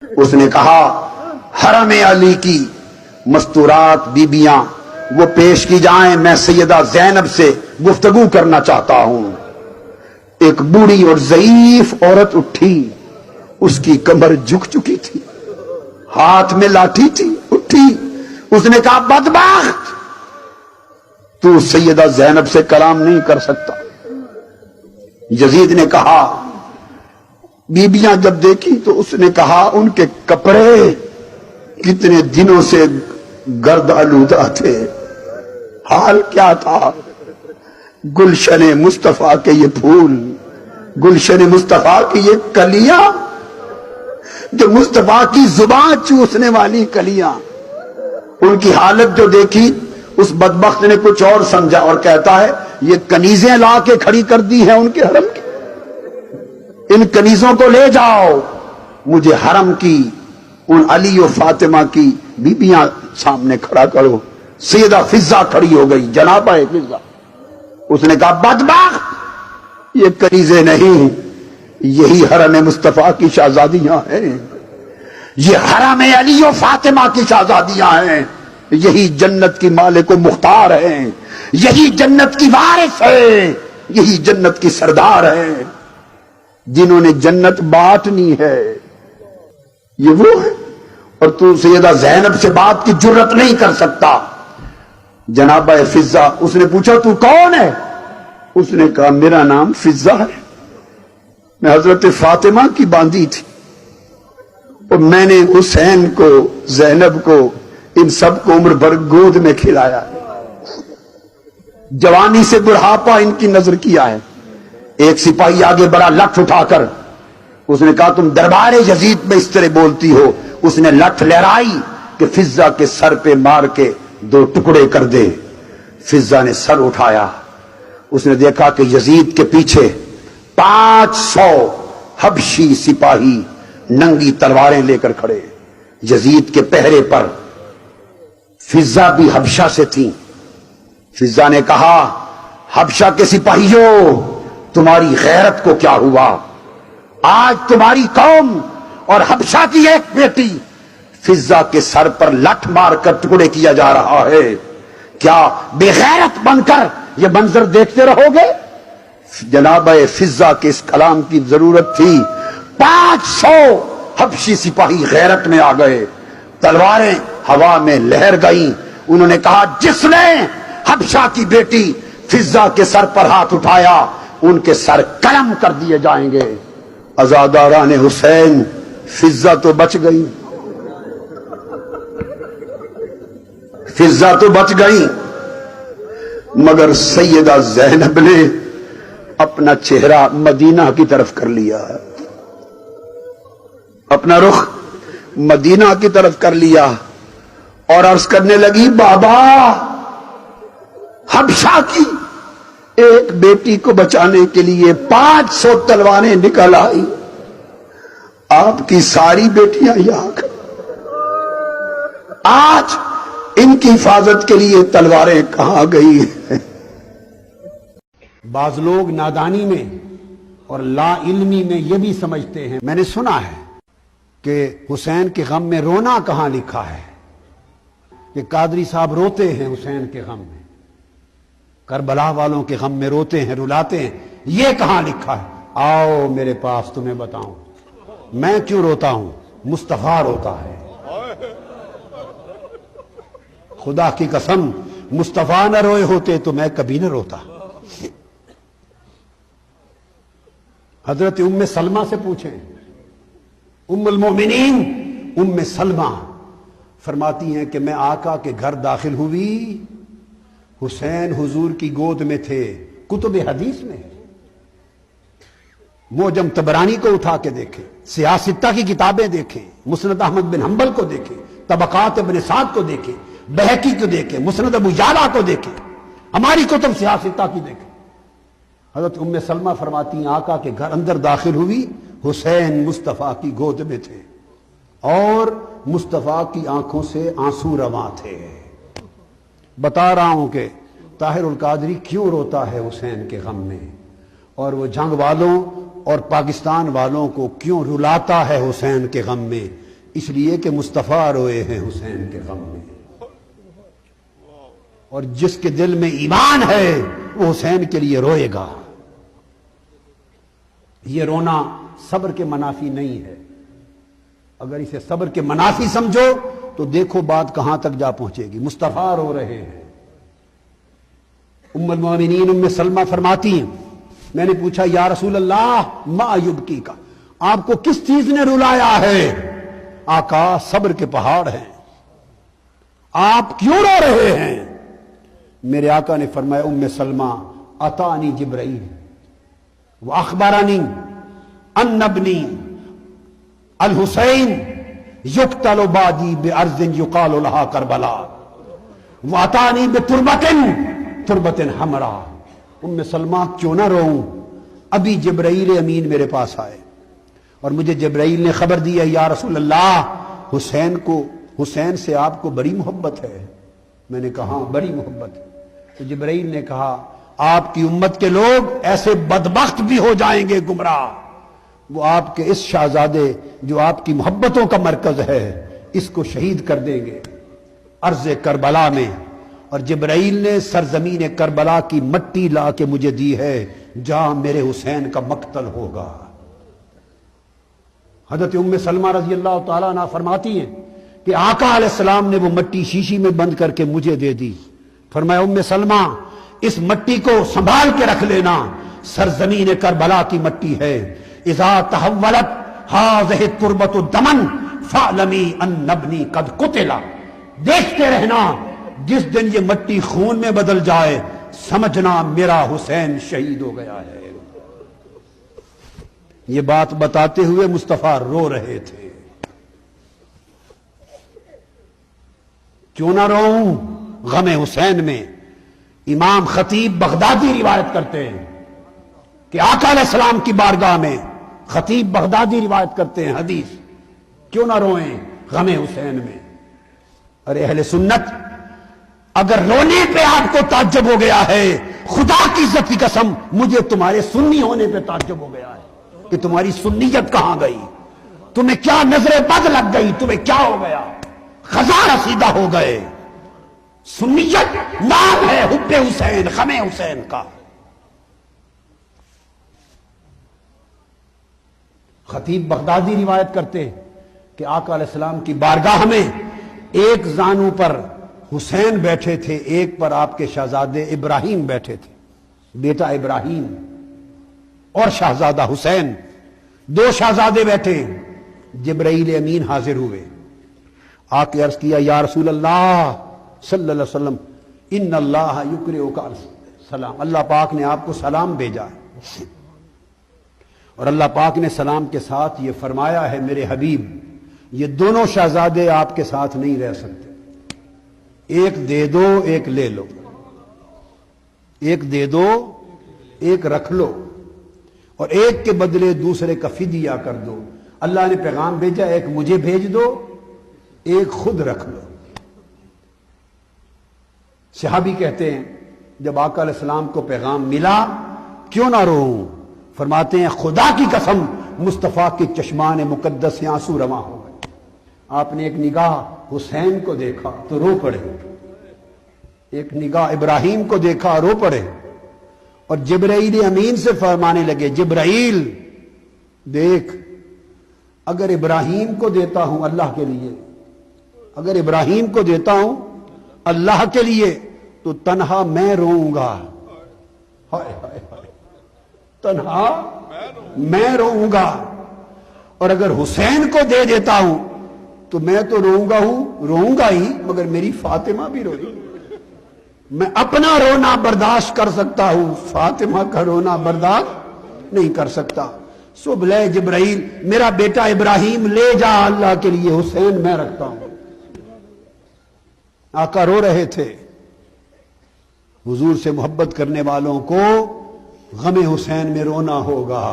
उसने कहा हरम अली की मस्तूरात बीबियां वो पेश की जाएं, मैं सैयदा ज़ैनब से गुफ्तगू करना चाहता हूं। एक बूढ़ी और ज़ईफ औरत उठी, उसकी कमर झुक चुकी थी, हाथ में लाठी थी, उठी। उसने कहा बदबख्त, तू सैयदा ज़ैनब से कलाम नहीं कर सकता। यजीद ने कहा, बीबियां जब देखी तो उसने कहा उनके कपड़े कितने दिनों से गर्द आलूदा थे, हाल क्या था। गुलशन मुस्तफा के ये फूल, गुलशन मुस्तफा की ये कलियां, जो मुस्तफा की जुबान चूसने वाली कलियां, उनकी हालत जो देखी, उस बदबख्त ने कुछ और समझा और कहता है ये कनीजें ला के खड़ी कर दी हैं उनके हरम की, इन कनीजों को ले जाओ, मुझे हरम की उन अली और फातिमा की बीबियां सामने खड़ा करो। सैयदा फिजा खड़ी हो गई, जनाबा फिजा। उसने कहा बदबख्त, ये कनीजे नहीं, यही हरम मुस्तफा की शहजादियां हैं, ये हरम अली और फातिमा की शहजादियां हैं, यही जन्नत की मालिक व मुख्तार हैं, यही जन्नत की वारिस है, यही जन्नत की सरदार है, जिन्होंने जन्नत बांटनी है, ये वो है। और तू सैयदा ज़ैनब से बात की जुर्रत नहीं कर सकता। जनाबा फिजा, उसने पूछा तू कौन है? उसने कहा मेरा नाम फिजा है, मैं हजरत फातिमा की बांदी थी और मैंने हुसैन को, ज़ैनब को, इन सब को उम्र भर गोद में खिलाया, जवानी से बुढ़ापा इनकी नजर किया है। एक सिपाही आगे बड़ा लठ उठाकर, उसने कहा तुम दरबार यजीद में इस तरह बोलती हो। उसने लठ लहराई कि फिजा के सर पे मार के 2 टुकड़े कर दे। फिजा ने सर उठाया, उसने देखा कि यजीद के पीछे 500 हबशी सिपाही नंगी तलवारें लेकर खड़े, यजीद के पहरे पर। फिजा भी हबशा से थी। फिजा ने कहा हबशा के सिपाहियों, तुम्हारी गैरत को क्या हुआ? आज तुम्हारी कौम और हबशा की एक बेटी फिजा के सर पर लठ मारकर टुकड़े किया जा रहा है, क्या बेगैरत बनकर यह मंजर देखते रहोगे? जनाब फिजा के इस कलाम की जरूरत थी। 500 हबशी सिपाही गैरत में आ गए, तलवारें हवा में लहर गईं। उन्होंने कहा जिसने हबशा की बेटी फिजा के सर पर हाथ उठाया, उनके सर कलम कर दिए जाएंगे। अज़ादारान हुसैन, फिजा तो बच गई, फिजा तो बच गई, मगर सैयदा ज़ैनब ने अपना चेहरा मदीना की तरफ कर लिया, अपना रुख मदीना की तरफ कर लिया और अर्ज करने लगी बाबा, हबशा की एक बेटी को बचाने के लिए 500 तलवारें निकल आई, आपकी सारी बेटियां यहां खड़ी, आज इनकी हिफाजत के लिए तलवारें कहां गई हैं? बाज लोग नादानी में और ला इल्मी में यह भी समझते हैं, मैंने सुना है कि हुसैन के गम में रोना कहां लिखा है, कि कादरी साहब रोते हैं हुसैन के गम में, करबला वालों के गम में रोते हैं, रुलाते हैं, ये कहां लिखा है? आओ मेरे पास तुम्हें बताऊं, मैं क्यों रोता हूं, मुस्तफा रोता है। खुदा की कसम, मुस्तफा न रोए होते तो मैं कभी न रोता। हजरत उम्मे सलमा से पूछें, उम्मुल मोमिनीन उम्मे सलमा फरमाती हैं कि मैं आका के घर दाखिल हुई, हुसैन हुजूर की गोद में थे। कुतुब हदीस में, मोजम तबरानी को उठा के देखें, सियासित्ता की किताबें देखें, मुस्नद अहमद बिन हंबल को देखें, तबकात इब्न साद को देखें, बहकी को देखें, मुस्नद अबू याला को देखें, हमारी कुतुब सियासित्ता की देखें। हजरत उम्मे सलमा फरमाती हैं आका के घर अंदर दाखिल हुई, हुसैन मुस्तफा की गोद में थे और मुस्तफा की आंखों से आंसू रवां थे। बता रहा हूं कि ताहिर उल कादरी क्यों रोता है हुसैन के गम में, और वो जंग वालों और पाकिस्तान वालों को क्यों रुलाता है हुसैन के गम में। اس لیے کہ مصطفیٰ روئے ہیں حسین کے غم میں، اور جس کے دل میں ایمان ہے وہ حسین کے لیے روئے گا۔ یہ رونا صبر کے منافی نہیں ہے، اگر اسے صبر کے منافی سمجھو تو دیکھو بات کہاں تک جا پہنچے گی۔ مصطفیٰ رو رہے ہیں۔ ام المؤمنین ام سلمہ فرماتی ہیں، میں نے پوچھا یا رسول اللہ ما یبکی کا، آپ کو کس چیز نے رلایا ہے؟ آقا صبر کے پہاڑ ہیں، آپ کیوں رو رہے ہیں؟ میرے آقا نے فرمایا ام سلمہ اتانی جبرائیل واخبرنی ان ابنی الحسین یقتل بعدی بارض یقال لها کربلا واتانی بتربت حمراء۔ ام سلمہ کیوں نہ روؤں؟ ابھی جبرائیل امین میرے پاس آئے اور مجھے جبرائیل نے خبر دی ہے یا رسول اللہ حسین سے آپ کو بڑی محبت ہے۔ میں نے کہا بڑی محبت ہے۔ تو جبرائیل نے کہا آپ کی امت کے لوگ ایسے بدبخت بھی ہو جائیں گے گمراہ، وہ آپ کے اس شہزادے جو آپ کی محبتوں کا مرکز ہے اس کو شہید کر دیں گے ارض کربلا میں۔ اور جبرائیل نے سرزمین کربلا کی مٹی لا کے مجھے دی ہے جہاں میرے حسین کا مقتل ہوگا۔ حضرت ام سلمہ رضی اللہ تعالیٰ عنہ فرماتی ہیں کہ آقا علیہ السلام نے وہ مٹی شیشی میں بند کر کے مجھے دے دی۔ فرمایا ام سلمہ اس مٹی کو سنبھال کے رکھ لینا، سرزمین کربلا کی مٹی ہے۔ اذا تحولت هذه التربة دما فاعلمی ان ابنی قد قتل، دیکھتے رہنا جس دن یہ مٹی خون میں بدل جائے سمجھنا میرا حسین شہید ہو گیا ہے۔ یہ بات بتاتے ہوئے مصطفیٰ رو رہے تھے۔ کیوں نہ روؤں غم حسین میں؟ امام خطیب بغدادی روایت کرتے ہیں کہ آقا علیہ السلام کی بارگاہ میں خطیب بغدادی روایت کرتے ہیں حدیث، کیوں نہ روئیں غم حسین میں؟ ارے اہل سنت، اگر رونے پہ آپ کو تعجب ہو گیا ہے، خدا کی عزت کی قسم مجھے تمہارے سنی ہونے پہ تعجب ہو گیا ہے کہ تمہاری سنیت کہاں گئی؟ تمہیں کیا نظر بد لگ گئی؟ تمہیں کیا ہو گیا؟ خزاں رسیدہ ہو گئے۔ سنیت نام ہے حب حسین، غم حسین کا۔ خطیب بغدادی روایت کرتے کہ آقا علیہ السلام کی بارگاہ میں ایک زانو پر حسین بیٹھے تھے، ایک پر آپ کے شہزادے ابراہیم بیٹھے تھے، بیٹا ابراہیم اور شہزادہ حسین، دو شہزادے بیٹھے۔ جبرائیل امین حاضر ہوئے، آ کے عرض کیا یا رسول اللہ صلی اللہ علیہ وسلم ان اللہ یقرئک السلام، اللہ پاک نے آپ کو سلام بھیجا ہے۔ اور اللہ پاک نے سلام کے ساتھ یہ فرمایا ہے میرے حبیب یہ دونوں شہزادے آپ کے ساتھ نہیں رہ سکتے، ایک دے دو ایک لے لو، ایک دے دو ایک رکھ لو، اور ایک کے بدلے دوسرے کا فدیہ کر دو۔ اللہ نے پیغام بھیجا ایک مجھے بھیج دو، ایک خود رکھ لو۔ صحابی کہتے ہیں جب آقا علیہ السلام کو پیغام ملا کیوں نہ روؤں؟ فرماتے ہیں خدا کی قسم مصطفیٰ کے چشمان مقدس سے آنسو رواں ہو گئے۔ آپ نے ایک نگاہ حسین کو دیکھا تو رو پڑے، ایک نگاہ ابراہیم کو دیکھا رو پڑے، اور جبرائیل امین سے فرمانے لگے جبرائیل دیکھ اگر ابراہیم کو دیتا ہوں اللہ کے لیے، اگر ابراہیم کو دیتا ہوں اللہ کے لیے تو تنہا میں روؤں گا، ہائے ہائے ہائے، تنہا میں روؤں گا، اور اگر حسین کو دے دیتا ہوں تو میں تو روؤں گا ہی، مگر میری فاطمہ بھی روئی، میں اپنا رونا برداشت کر سکتا ہوں، فاطمہ کا رونا برداشت نہیں کر سکتا۔ سو بلے جبرائیل میرا بیٹا ابراہیم لے جا اللہ کے لیے، حسین میں رکھتا ہوں۔ آقا رو رہے تھے۔ حضور سے محبت کرنے والوں کو غم حسین میں رونا ہوگا۔